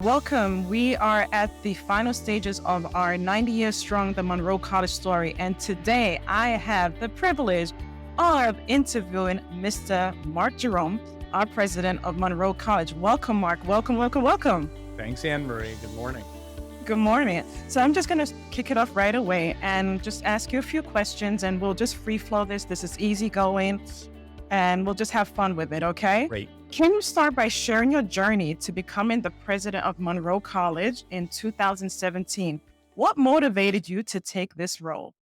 Welcome. We are at the final stages of our 90 years strong, the Monroe College story. And today I have the privilege of interviewing Mr. Mark Jerome, our president of Monroe College. Welcome, Mark. Welcome, welcome, welcome. Thanks, Anne Marie. Good morning. Good morning. So I'm just going to kick it off right away and just ask you a few questions and we'll just free flow this. This is easy going and we'll just have fun with it, okay? Great. Can you start by sharing your journey to becoming the president of Monroe College in 2017? What motivated you to take this role?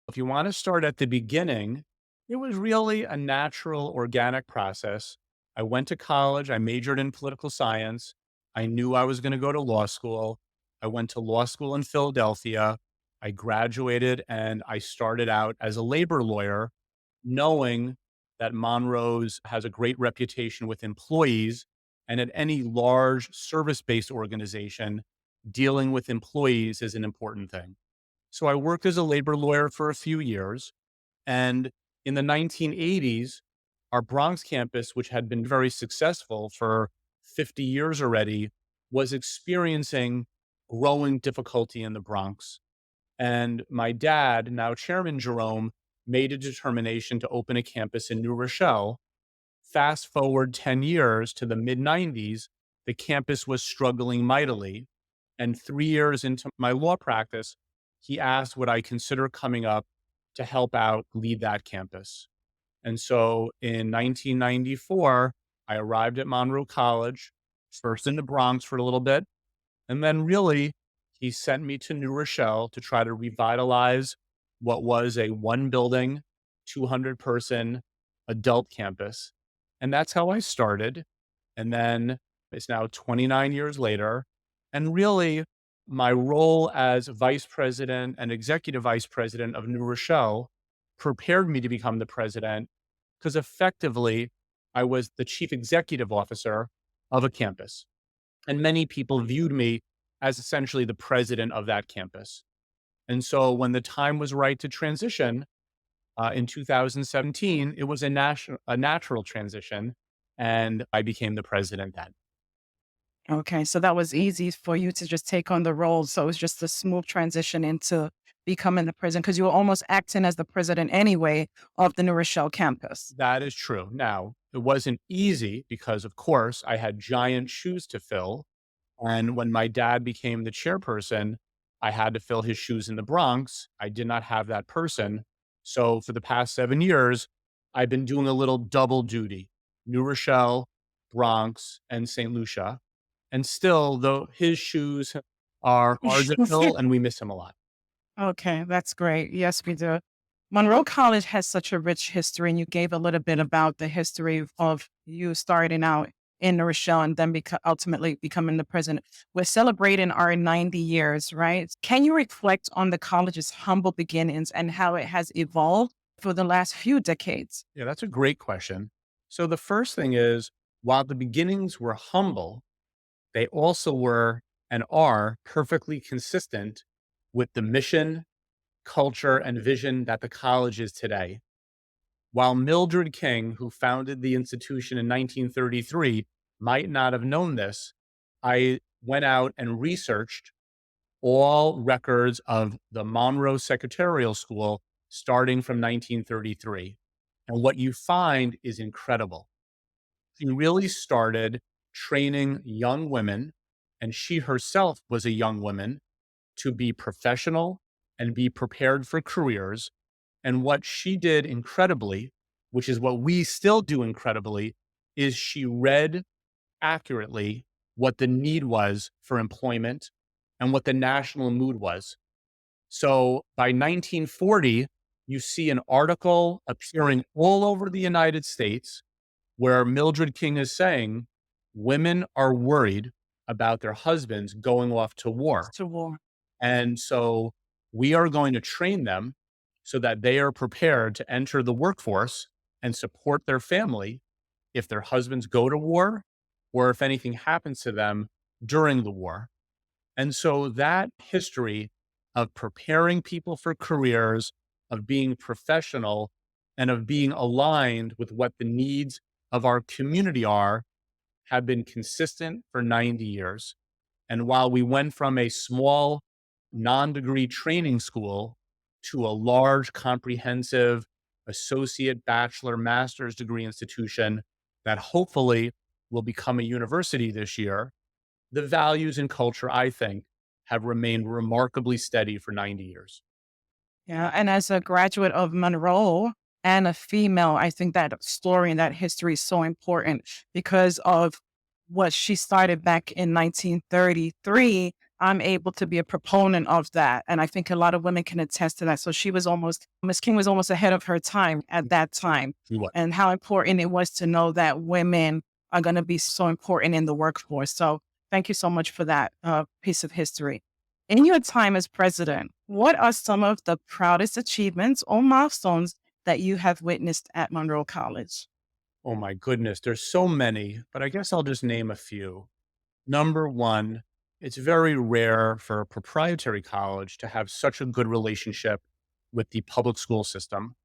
If you want to start at the beginning, it was really a natural, organic process. I went to college. I majored in political science. I knew I was going to go to law school. I went to law school in Philadelphia. I graduated and I started out as a labor lawyer, knowing that Monroe's has a great reputation with employees, and at any large service-based organization, dealing with employees is an important thing. So I worked as a labor lawyer for a few years, and in the 1980s, our Bronx campus, which had been very successful for 50 years already, was experiencing growing difficulty in the Bronx. And my dad, now Chairman Jerome, made a determination to open a campus in New Rochelle. Fast forward 10 years to the mid 90s, the campus was struggling mightily. And 3 years into my law practice, he asked would I consider coming up to help out lead that campus. And so in 1994, I arrived at Monroe College, first in the Bronx for a little bit. And then really, he sent me to New Rochelle to try to revitalize what was a one building, 200 person adult campus. And that's how I started. And then it's now 29 years later. And really, my role as vice president and executive vice president of New Rochelle prepared me to become the president because effectively I was the chief executive officer of a campus. And many people viewed me as essentially the president of that campus. And so when the time was right to transition in 2017, it was a natural transition. And I became the president then. Okay, so that was easy for you to just take on the role. So it was just a smooth transition into becoming the president because you were almost acting as the president anyway of the New Rochelle campus. That is true. Now, it wasn't easy because, of course, I had giant shoes to fill. And when my dad became the chairperson, I had to fill his shoes in the Bronx. I did not have that person. So for the past 7 years, I've been doing a little double duty, New Rochelle, Bronx, and St. Lucia. And still, though, his shoes are hard to fill and we miss him a lot. Okay, that's great. Yes, we do. Monroe College has such a rich history, and you gave a little bit about the history of you starting out in New Rochelle and then ultimately becoming the president. We're celebrating our 90 years, right? Can you reflect on the college's humble beginnings and how it has evolved for the last few decades? Yeah, that's a great question. So the first thing is, while the beginnings were humble, they also were and are perfectly consistent with the mission, culture, and vision that the college is today. While Mildred King, who founded the institution in 1933, might not have known this, I went out and researched all records of the Monroe Secretarial School starting from 1933. And what you find is incredible. She really started training young women, and she herself was a young woman, to be professional and be prepared for careers. And what she did incredibly, which is what we still do incredibly, is she read accurately what the need was for employment and what the national mood was. So by 1940, you see an article appearing all over the United States where Mildred King is saying women are worried about their husbands going off to war. To war. And so we are going to train them so that they are prepared to enter the workforce and support their family if their husbands go to war or if anything happens to them during the war. And so that history of preparing people for careers, of being professional, and of being aligned with what the needs of our community are have been consistent for 90 years. And while we went from a small non-degree training school to a large, comprehensive associate, bachelor, master's degree institution that hopefully will become a university this year, the values and culture, I think, have remained remarkably steady for 90 years. Yeah, and as a graduate of Monroe and a female, I think that story and that history is so important because of what she started back in 1933. I'm able to be a proponent of that. And I think a lot of women can attest to that. So she was almost, Miss King was almost ahead of her time at that time. We what? And how important it was to know that women are going to be so important in the workforce. So thank you so much for that piece of history. In your time as president, what are some of the proudest achievements or milestones that you have witnessed at Monroe College? Oh my goodness, there's so many, but I guess I'll just name a few. Number one, it's very rare for a proprietary college to have such a good relationship with the public school system.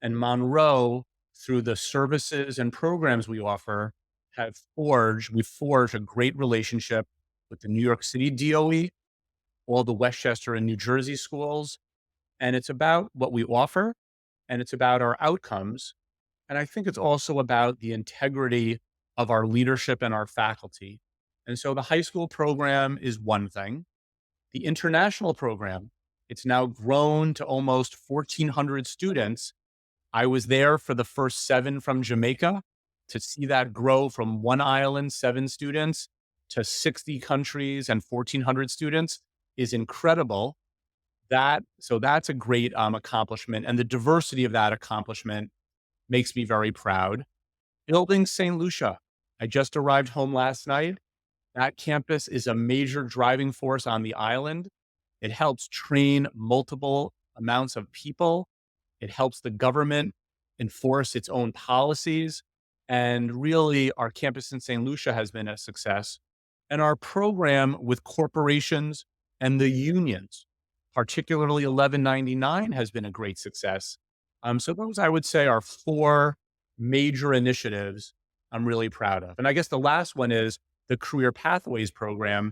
And Monroe, through the services and programs we offer, we forged a great relationship with the New York City DOE, all the Westchester and New Jersey schools. And it's about what we offer and it's about our outcomes. And I think it's also about the integrity of our leadership and our faculty. And so the high school program is one thing. The international program, it's now grown to almost 1,400 students. I was there for the first 7 from Jamaica. To see that grow from one island, 7 students, to 60 countries and 1,400 students is incredible. That's a great accomplishment. And the diversity of that accomplishment makes me very proud. Building St. Lucia. I just arrived home last night. That campus is a major driving force on the island. It helps train multiple amounts of people. It helps the government enforce its own policies. And really, our campus in St. Lucia has been a success. And our program with corporations and the unions, particularly 1199, has been a great success. So those, I would say, are 4 major initiatives I'm really proud of. And I guess the last one is the Career Pathways program,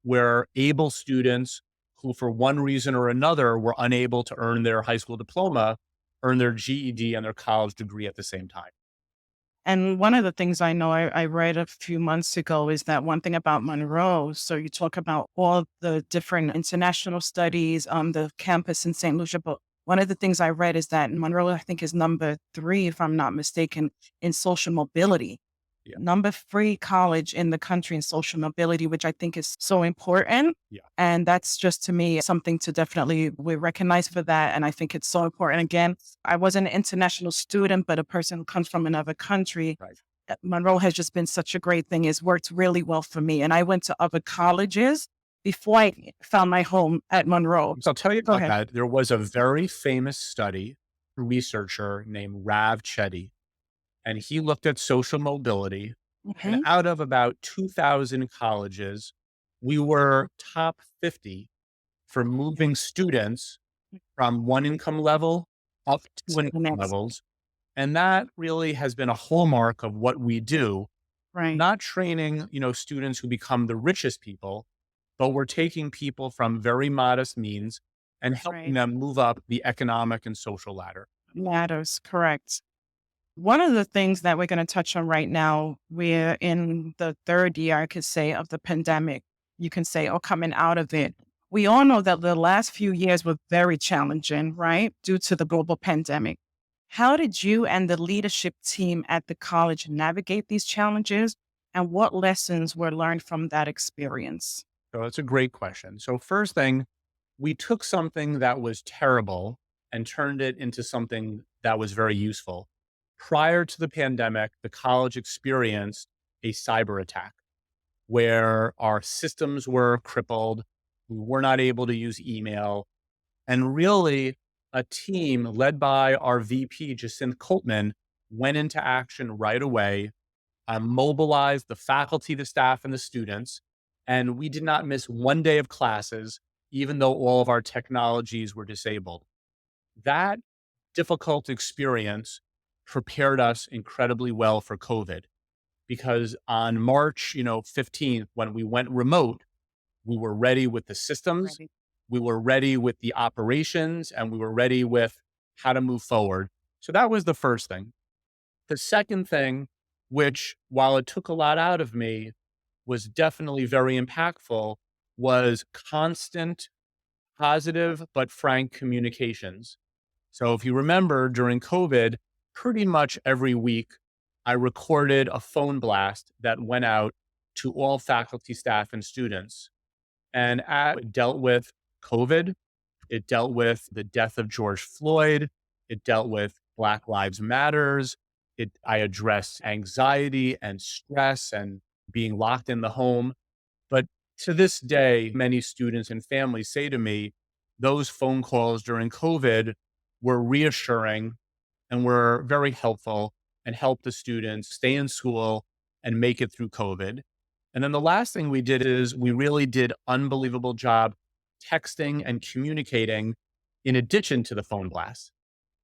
where able students who, for one reason or another, were unable to earn their high school diploma, earn their GED and their college degree at the same time. And one of the things I know I read a few months ago is that one thing about Monroe. So you talk about all the different international studies on the campus in St. Lucia, but one of the things I read is that Monroe, I think, is number 3, if I'm not mistaken, in social mobility. Yeah. Number 3 college in the country in social mobility, which I think is so important. Yeah. And that's just to me something to definitely we recognize for that. And I think it's so important. Again, I was an international student, but a person who comes from another country. Right. Monroe has just been such a great thing. It's worked really well for me. And I went to other colleges before I found my home at Monroe. So I'll tell you Go about ahead. that. There was a very famous study, researcher named Rav Chetty, and he looked at social mobility. And Mhm. out of about 2,000 colleges, we were top 50 for moving students from one income level up to To the income next. levels. And that really has been a hallmark of what we do, Right. not training, students who become the richest people, but we're taking people from very modest means and helping Right. them move up the economic and social ladder. Matters. Correct. One of the things that we're going to touch on right now, we're in the 3rd year, I could say, of the pandemic. You can say, or coming out of it. We all know that the last few years were very challenging, right? Due to the global pandemic. How did you and the leadership team at the college navigate these challenges? And what lessons were learned from that experience? So that's a great question. So first thing, we took something that was terrible and turned it into something that was very useful. Prior to the pandemic, the college experienced a cyber attack where our systems were crippled. We were not able to use email. And really, a team led by our VP, Jacinth Coltman, went into action right away, mobilized the faculty, the staff, and the students. And we did not miss one day of classes, even though all of our technologies were disabled. That difficult experience prepared us incredibly well for COVID because on March, 15th, when we went remote, We were ready with the systems, Ready. we were ready with the operations, and we were ready with how to move forward. So that was the first thing. The second thing, which while it took a lot out of me, was definitely very impactful, was constant, positive, but frank communications. So if you remember during COVID, pretty much every week, I recorded a phone blast that went out to all faculty, staff, and students. And it dealt with COVID. It dealt with the death of George Floyd. It dealt with Black Lives Matters. I addressed anxiety and stress and being locked in the home. But to this day, many students and families say to me, those phone calls during COVID were reassuring and were very helpful and helped the students stay in school and make it through COVID. And then the last thing we did is we really did unbelievable job texting and communicating in addition to the phone blast.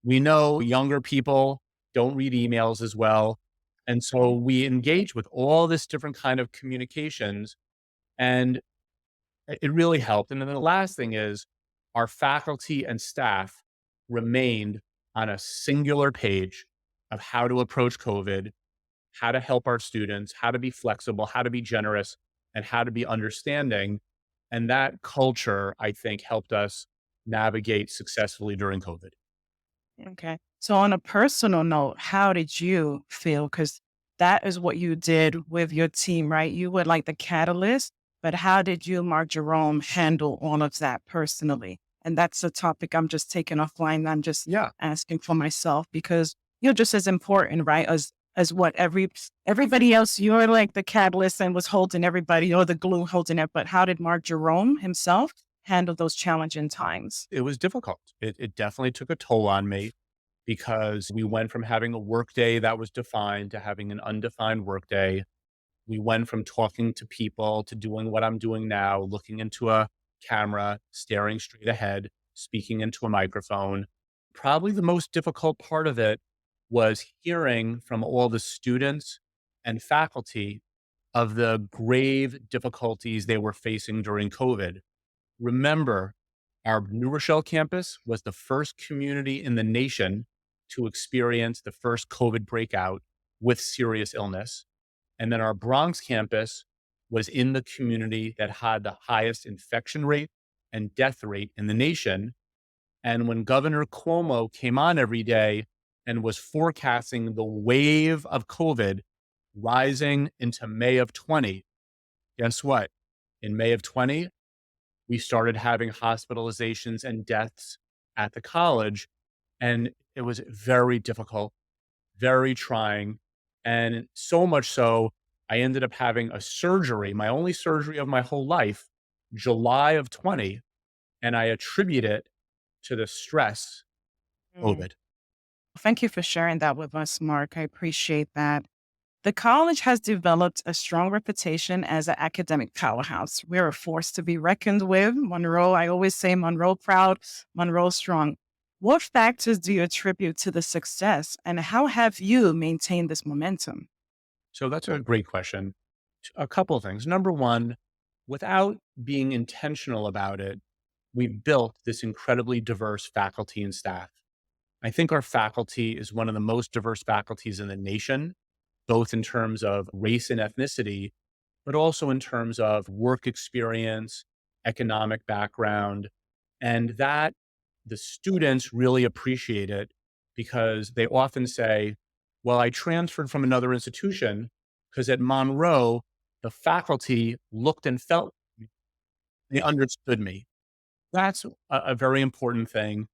We know younger people don't read emails as well. And so we engage with all this different kind of communications, and it really helped. And then the last thing is our faculty and staff remained on a singular page of how to approach COVID, how to help our students, how to be flexible, how to be generous, and how to be understanding. And that culture, I think, helped us navigate successfully during COVID. Okay. So on a personal note, how did you feel? Because that is what you did with your team, right? You were like the catalyst, but how did you, Mark Jerome, handle all of that personally? And that's a topic I'm just taking offline. I'm just Yeah. asking for myself because you're just as important, right? As what everybody else, you're like the catalyst and was holding everybody or the glue holding it. But how did Mark Jerome himself handle those challenging times? It was difficult. It definitely took a toll on me because we went from having a workday that was defined to having an undefined workday. We went from talking to people to doing what I'm doing now, looking into a camera, staring straight ahead, speaking into a microphone. Probably the most difficult part of it was hearing from all the students and faculty of the grave difficulties they were facing during COVID. Remember, our New Rochelle campus was the first community in the nation to experience the first COVID breakout with serious illness. And then our Bronx campus was in the community that had the highest infection rate and death rate in the nation. And when Governor Cuomo came on every day and was forecasting the wave of COVID rising into May of 20, guess what? In May of 20, we started having hospitalizations and deaths at the college. And it was very difficult, very trying. And so much so, I ended up having a surgery, my only surgery of my whole life, July of 20. And I attribute it to the stress of Mm. COVID. Thank you for sharing that with us, Mark. I appreciate that. The college has developed a strong reputation as an academic powerhouse. We're a force to be reckoned with. Monroe, I always say Monroe proud, Monroe strong. What factors do you attribute to the success, and how have you maintained this momentum? So that's a great question. A couple of things. Number one, without being intentional about it, we've built this incredibly diverse faculty and staff. I think our faculty is one of the most diverse faculties in the nation, both in terms of race and ethnicity, but also in terms of work experience, economic background, and that the students really appreciate it because they often say, well, I transferred from another institution because at Monroe, the faculty looked and felt, they understood me. That's a very important thing.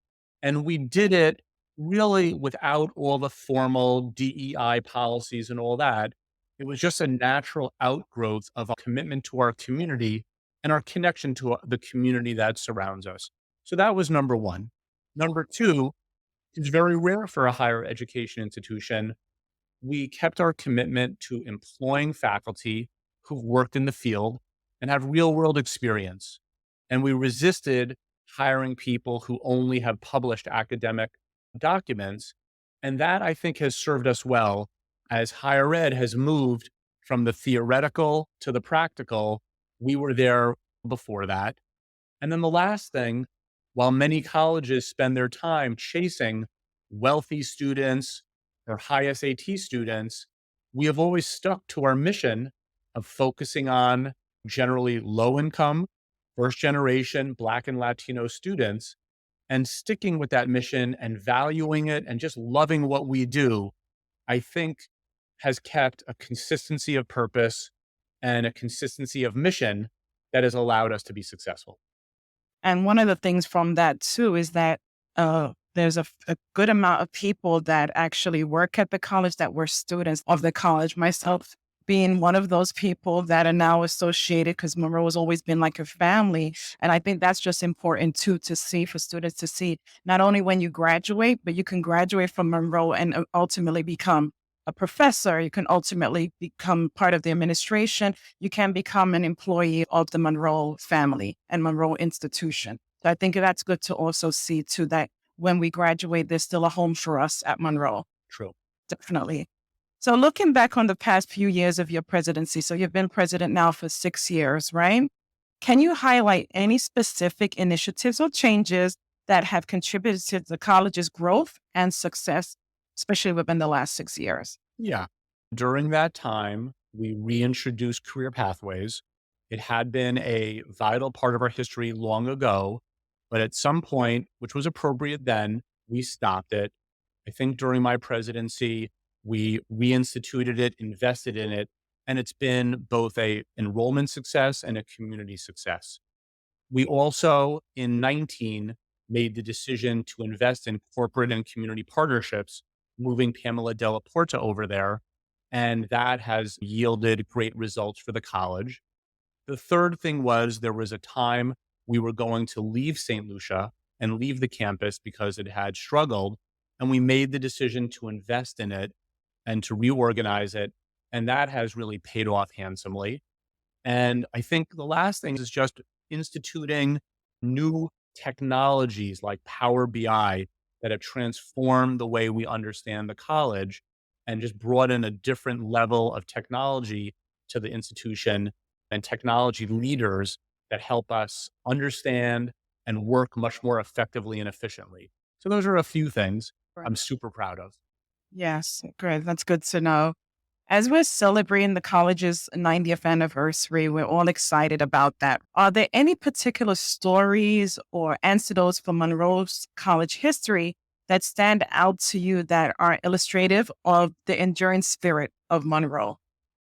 And we did it really without all the formal DEI policies and all that. It was just a natural outgrowth of a commitment to our community and our connection to the community that surrounds us. So that was number one. Number two, it's very rare for a higher education institution. We kept our commitment to employing faculty who've worked in the field and have real world experience. And we resisted hiring people who only have published academic documents. And that I think has served us well as higher ed has moved from the theoretical to the practical. We were there before that. And then the last thing, while many colleges spend their time chasing wealthy students, their high SAT students, we have always stuck to our mission of focusing on generally low income, first generation Black and Latino students and sticking with that mission and valuing it and just loving what we do, I think has kept a consistency of purpose and a consistency of mission that has allowed us to be successful. And one of the things from that too is that there's a good amount of people that actually work at the college that were students of the college. Myself being one of those people that are now associated because Monroe has always been like a family. And I think that's just important too to see for students to see not only when you graduate, but you can graduate from Monroe and ultimately become a professor. You can ultimately become part of the administration. You can become an employee of the Monroe family and Monroe institution. So I think that's good to also see too that when we graduate, there's still a home for us at Monroe. True. Definitely. So looking back on the past few years of your presidency, so you've been president now for 6 years, right? Can you highlight any specific initiatives or changes that have contributed to the college's growth and success, especially within the last 6 years? Yeah. During that time, we reintroduced career pathways. It had been a vital part of our history long ago, but at some point, which was appropriate then, we stopped it. I think during my presidency, we reinstituted it, invested in it, and it's been both a enrollment success and a community success. We also, in 19, made the decision to invest in corporate and community partnerships, moving Pamela Della Porta over there. And that has yielded great results for the college. The third thing was there was a time we were going to leave St. Lucia and leave the campus because it had struggled. And we made the decision to invest in it and to reorganize it. And that has really paid off handsomely. And I think the last thing is just instituting new technologies like Power BI that have transformed the way we understand the college and just brought in a different level of technology to the institution and technology leaders that help us understand and work much more effectively and efficiently. So those are a few things Right. I'm super proud of. Yes, great. That's good to know. As we're celebrating the college's 90th anniversary, we're all excited about that. Are there any particular stories or anecdotes from Monroe's college history that stand out to you that are illustrative of the enduring spirit of Monroe?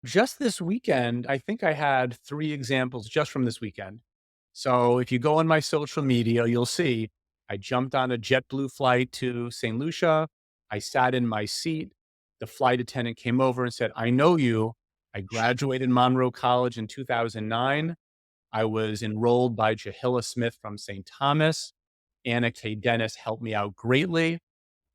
Just this weekend, I think I had 3 examples just from this weekend. So if you go on my social media, you'll see I jumped on a JetBlue flight to St. Lucia. I sat in my seat. The flight attendant came over and said, "I know you. I graduated Monroe College in 2009. I was enrolled by Jahila Smith from St. Thomas. Anna K. Dennis helped me out greatly.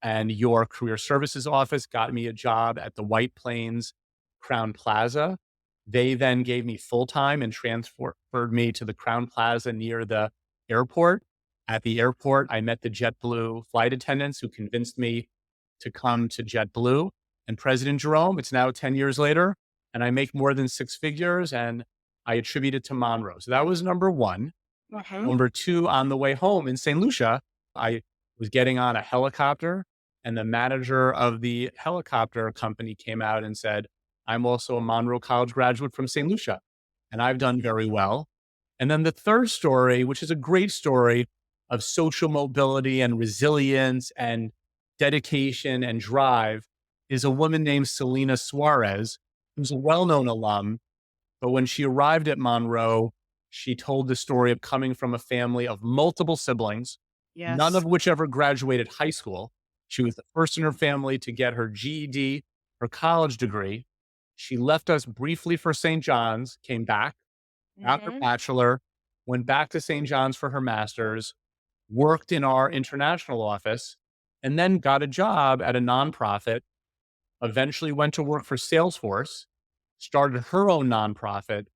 And your career services office got me a job at the White Plains Crown Plaza. They then gave me full time and transferred me to the Crown Plaza near the airport. At the airport, I met the JetBlue flight attendants who convinced me to come to JetBlue and President Jerome. It's now 10 years later, and I make more than 6 figures, and I attribute it to Monroe. So that was number one. Uh-huh. Number two, on the way home in St. Lucia, I was getting on a helicopter, and the manager of the helicopter company came out and said, "I'm also a Monroe College graduate from St. Lucia, and I've done very well." And then the third story, which is a great story of social mobility and resilience and dedication and drive, is a woman named Selena Suarez, who's a well known alum. But when she arrived at Monroe, she told the story of coming from a family of multiple siblings, none Yes. of which ever graduated high school. She was the first in her family to get her GED, her college degree. She left us briefly for St. John's, came back, got her Hmm. bachelor, went back to St. John's for her master's, worked in our international office, and then got a job at a nonprofit, eventually went to work for Salesforce, started her own nonprofit,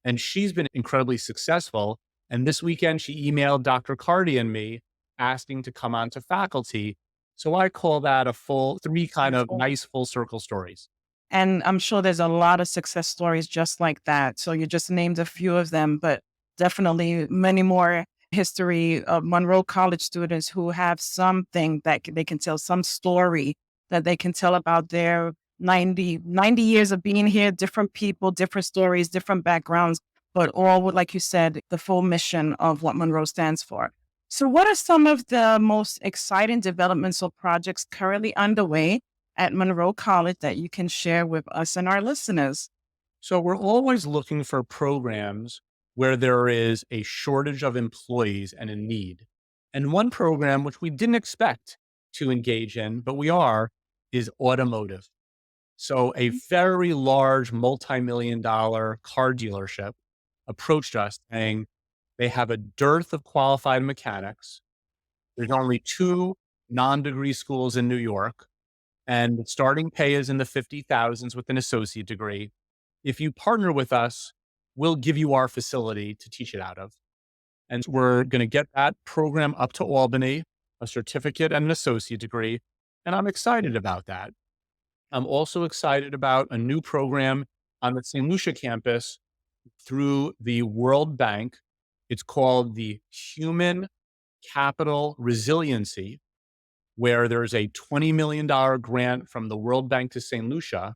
and she's been incredibly successful. And this weekend, she emailed Dr. Cardy and me asking to come onto faculty. So I call that a full three kind of Beautiful. nice full circle stories. And I'm sure there's a lot of success stories just like that. So you just named a few of them, but definitely many more history of Monroe College students who have something that they can tell, some story that they can tell about their 90 years of being here, different people, different stories, different backgrounds, but all with, like you said, the full mission of what Monroe stands for. So, what are some of the most exciting developments or projects currently underway at Monroe College that you can share with us and our listeners? So we're always looking for programs where there is a shortage of employees and a need. And one program, which we didn't expect to engage in, but we are, is automotive. So a very large multi-million dollar car dealership approached us saying they have a dearth of qualified mechanics. There's only two non-degree schools in New York, and the starting pay is in the 50,000s with an associate degree. If you partner with us, we'll give you our facility to teach it out of. And we're going to get that program up to Albany, a certificate and an associate degree. And I'm excited about that. I'm also excited about a new program on the St. Lucia campus through the World Bank. It's called the Human Capital Resiliency, where there's a $20 million grant from the World Bank to St. Lucia,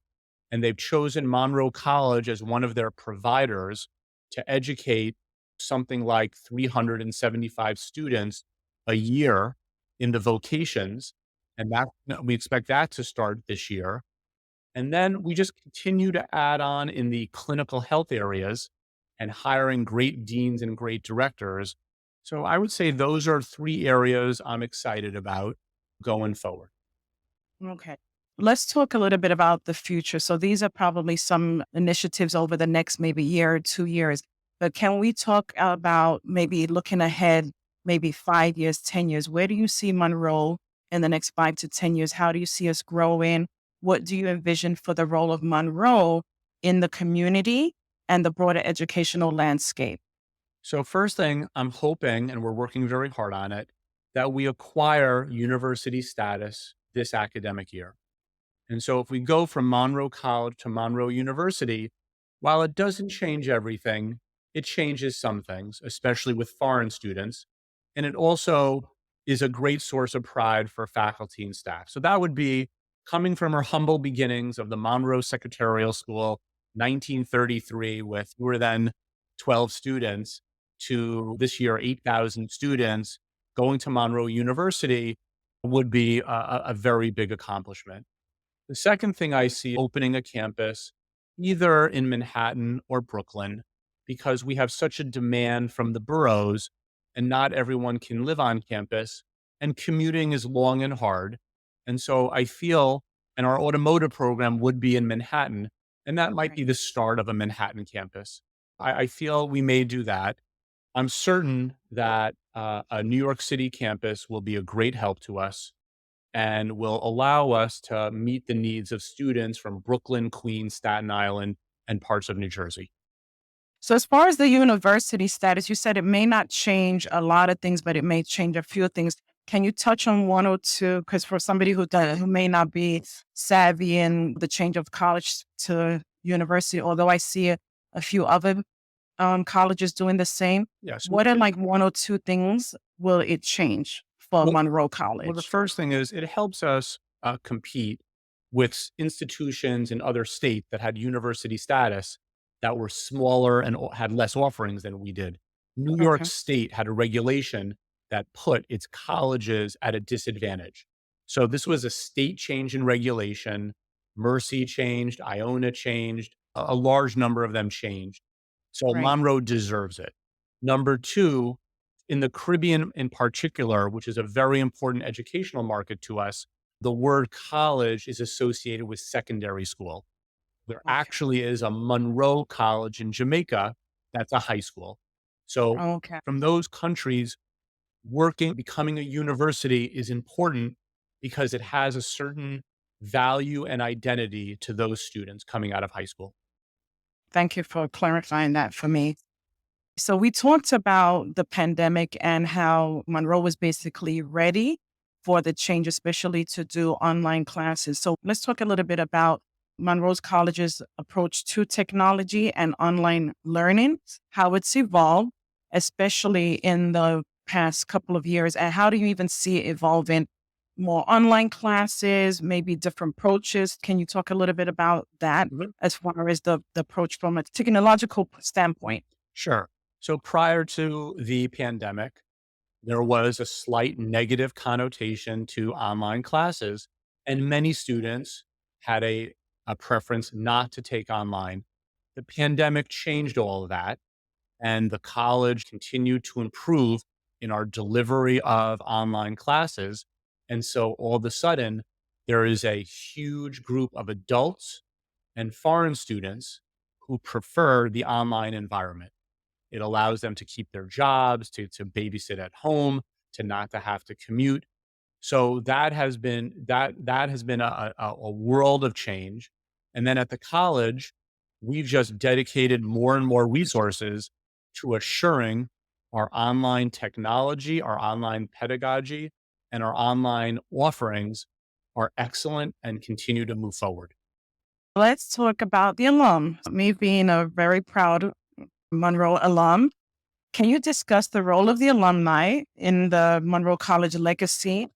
and they've chosen Monroe College as one of their providers to educate something like 375 students a year in the vocations. And that we expect that to start this year. And then we just continue to add on in the clinical health areas and hiring great deans and great directors. So I would say those are three areas I'm excited about going forward. Okay. Let's talk a little bit about the future. So these are probably some initiatives over the next maybe year or 2 years. But can we talk about maybe looking ahead, maybe 5 years, 10 years? Where do you see Monroe in the next 5 to 10 years? How do you see us growing? What do you envision for the role of Monroe in the community and the broader educational landscape? So first thing, I'm hoping, and we're working very hard on it, that we acquire university status this academic year. And so if we go from Monroe College to Monroe University, while it doesn't change everything, it changes some things, especially with foreign students. And it also is a great source of pride for faculty and staff. So that would be coming from our humble beginnings of the Monroe Secretarial School, 1933, with we were then 12 students, to this year, 8,000 students going to Monroe University would be a very big accomplishment. The second thing I see opening a campus either in Manhattan or Brooklyn, because we have such a demand from the boroughs and not everyone can live on campus and commuting is long and hard. And so I feel, and our automotive program would be in Manhattan, and that might be Right. the start of a Manhattan campus. I feel we may do that. I'm certain that a New York City campus will be a great help to us and will allow us to meet the needs of students from Brooklyn, Queens, Staten Island, and parts of New Jersey. So, as far as the university status, you said it may not change a lot of things, but it may change a few things. Can you touch on one or two? Because for somebody who may not be savvy in the change of college to university, although I see a few other colleges doing the same, Yes. what are like one or two things will it change for Well, Monroe well, the College? first thing is it helps us compete with institutions in other states that had university status that were smaller and had less offerings than we did. New York Okay, State had a regulation that put its colleges at a disadvantage. So this was a state change in regulation. Mercy changed, Iona changed, a large number of them changed. So right. Monroe deserves it. Number two, in the Caribbean in particular, which is a very important educational market to us, the word college is associated with secondary school. There Okay. actually is a Monroe College in Jamaica that's a high school. So Okay. from those countries, becoming a university is important because it has a certain value and identity to those students coming out of high school. Thank you for clarifying that for me. So we talked about the pandemic and how Monroe was basically ready for the change, especially to do online classes. So let's talk a little bit about Monroe's college's approach to technology and online learning, how it's evolved, especially in the past couple of years? And how do you even see it evolving? More online classes, maybe different approaches. Can you talk a little bit about that Mhm. as far as the approach from a technological standpoint? Sure. So prior to the pandemic, there was a slight negative connotation to online classes, and many students had a preference not to take online. The pandemic changed all of that, and the college continued to improve in our delivery of online classes. And so all of a sudden, there is a huge group of adults and foreign students who prefer the online environment. It allows them to keep their jobs, to babysit at home, to not to have to commute. So that has been a world of change. And then at the college, we've just dedicated more and more resources to assuring our online technology, our online pedagogy, and our online offerings are excellent and continue to move forward. Let's talk about the alum. Me being a very proud Monroe alum, can you discuss the role of the alumni in the Monroe College legacy,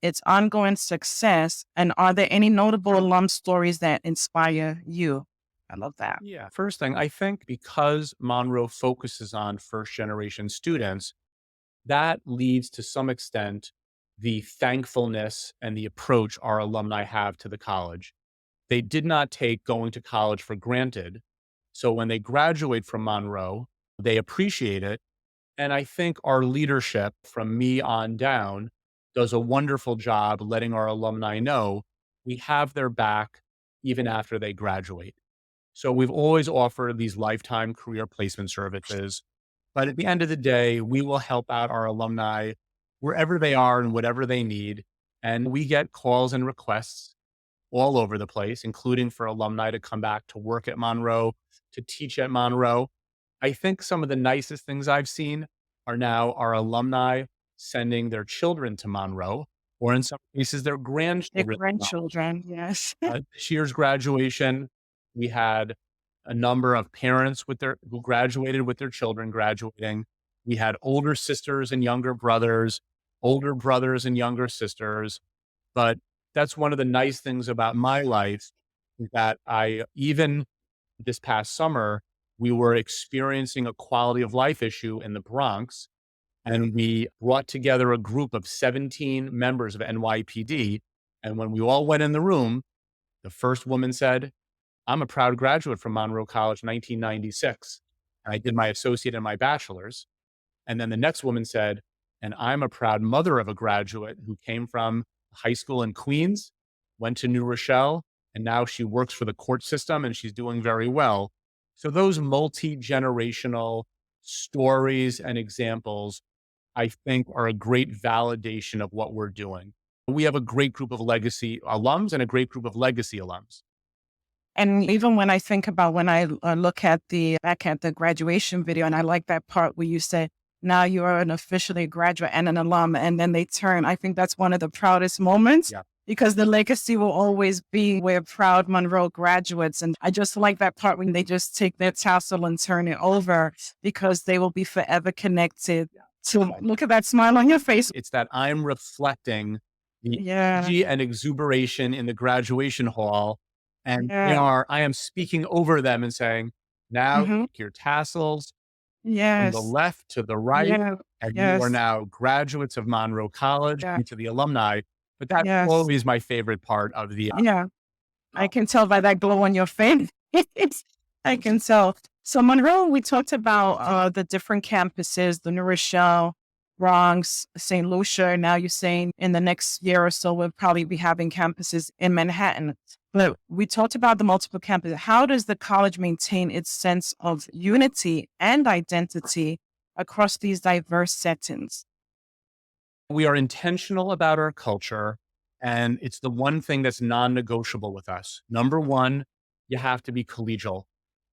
its ongoing success, and are there any notable alum stories that inspire you? I love that. Yeah. First thing, I think because Monroe focuses on first generation students, that leads to some extent the thankfulness and the approach our alumni have to the college. They did not take going to college for granted. So when they graduate from Monroe, they appreciate it. And I think our leadership from me on down does a wonderful job letting our alumni know we have their back even after they graduate. So we've always offered these lifetime career placement services. But at the end of the day, we will help out our alumni wherever they are and whatever they need. And we get calls and requests all over the place, including for alumni to come back to work at Monroe, to teach at Monroe. I think some of the nicest things I've seen are now our alumni sending their children to Monroe, or in some cases, their Their grandchildren. grandchildren, yes. This year's graduation, we had a number of parents with their who graduated with their children graduating. We had older sisters and younger brothers, older brothers and younger sisters. But that's one of the nice things about my life is that I even this past summer, we were experiencing a quality of life issue in the Bronx, and we brought together a group of 17 members of NYPD. And when we all went in the room, the first woman said, I'm a proud graduate from Monroe College, 1996. And I did my associate and my bachelor's. And then the next woman said, and I'm a proud mother of a graduate who came from high school in Queens, went to New Rochelle, and now she works for the court system and she's doing very well. So those multi-generational stories and examples, I think, are a great validation of what we're doing. We have a great group of legacy alums and a great group of legacy alums. And even when I think about when I look at the back at the graduation video, and I like that part where you said, now you are an officially graduate and an alum, and then they turn. I think that's one of the proudest moments Yeah. because the legacy will always be we're proud Monroe graduates. And I just like that part when they just take their tassel and turn it over because they will be forever connected to look at that smile on your face. It's that I'm reflecting the Yeah. energy and exuberation in the graduation hall. And Yeah. I am speaking over them and saying, now Hmm. take your tassels from the Yes. left to the right, Yeah. and you are Yes. now graduates of Monroe College Yeah. and to the alumni. But that's Yes. always my favorite part of the Yeah. I uh, can tell by that glow on your face. I can tell. So Monroe, we talked about the different campuses, the New Rochelle, Bronx, St. Lucia. Now you're saying in the next year or so, we'll probably be having campuses in Manhattan. But we talked about the multiple campuses. How does the college maintain its sense of unity and identity across these diverse settings? we are intentional about our culture, and it's the one thing that's non-negotiable with us. Number one, you have to be collegial.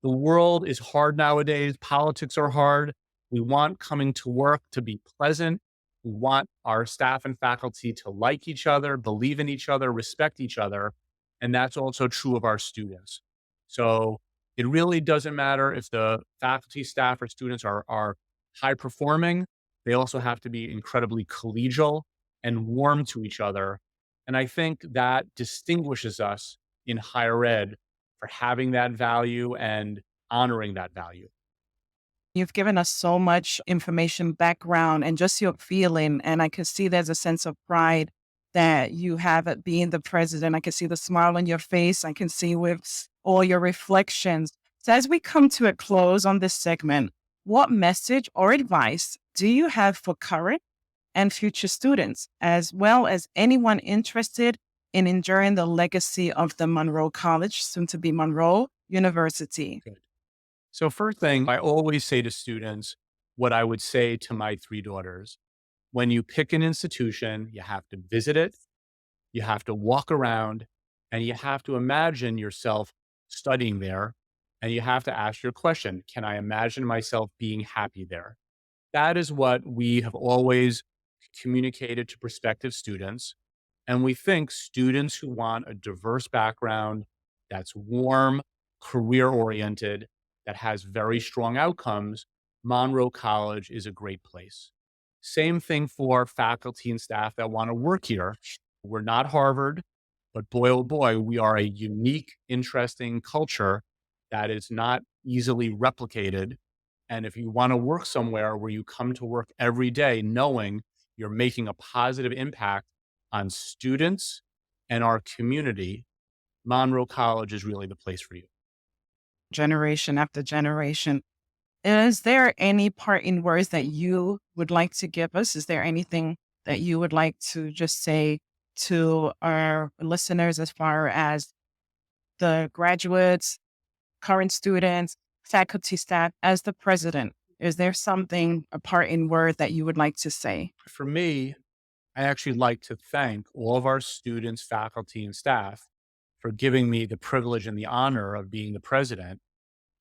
The world is hard nowadays. Politics are hard. We want coming to work to be pleasant. We want our staff and faculty to like each other, believe in each other, respect each other. And that's also true of our students. So it really doesn't matter if the faculty, staff, or students are high performing. They also have to be incredibly collegial and warm to each other. And I think that distinguishes us in higher ed for having that value and honoring that value. You've given us so much information, background, and just your feeling. And I can see there's a sense of pride that you have at being the president. I can see the smile on your face. I can see with all your reflections. So, as we come to a close on this segment, what message or advice do you have for current and future students, as well as anyone interested in enduring the legacy of the Monroe College, soon to be Monroe University? Good. So, first thing, I always say to students what I would say to my three daughters. When you pick an institution, you have to visit it, you have to walk around, and you have to imagine yourself studying there. And you have to ask your question, can I imagine myself being happy there? That is what we have always communicated to prospective students. And we think students who want a diverse background that's warm, career oriented, that has very strong outcomes, Monroe College is a great place. Same thing for faculty and staff that want to work here. We're not Harvard, but boy, oh boy, we are a unique, interesting culture that is not easily replicated. And if you want to work somewhere where you come to work every day knowing you're making a positive impact on students and our community, Monroe College is really the place for you. Generation after generation. Is there any parting words that you would like to give us? Is there anything that you would like to just say to our listeners as far as the graduates, current students, faculty, staff, as the president? Is there something, a parting word that you would like to say? For me, I actually like to thank all of our students, faculty, and staff for giving me the privilege and the honor of being the president.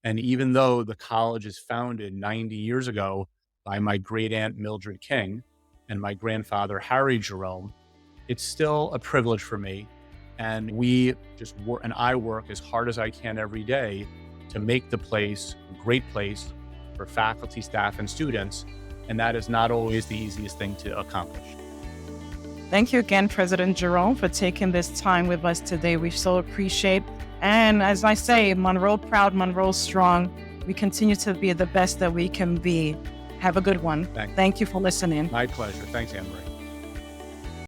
And even though the college is founded 90 years ago by my great aunt Mildred King and my grandfather Harry Jerome, it's still a privilege for me. And we just work, and I work as hard as I can every day to make the place a great place for faculty, staff, and students. And that is not always the easiest thing to accomplish. Thank you again, President Jerome, for taking this time with us today. We so appreciate. And as I say, Monroe proud, Monroe strong. We continue to be the best that we can be. Have a good one. Thanks. Thank you for listening. My pleasure. Thanks, Anne Marie.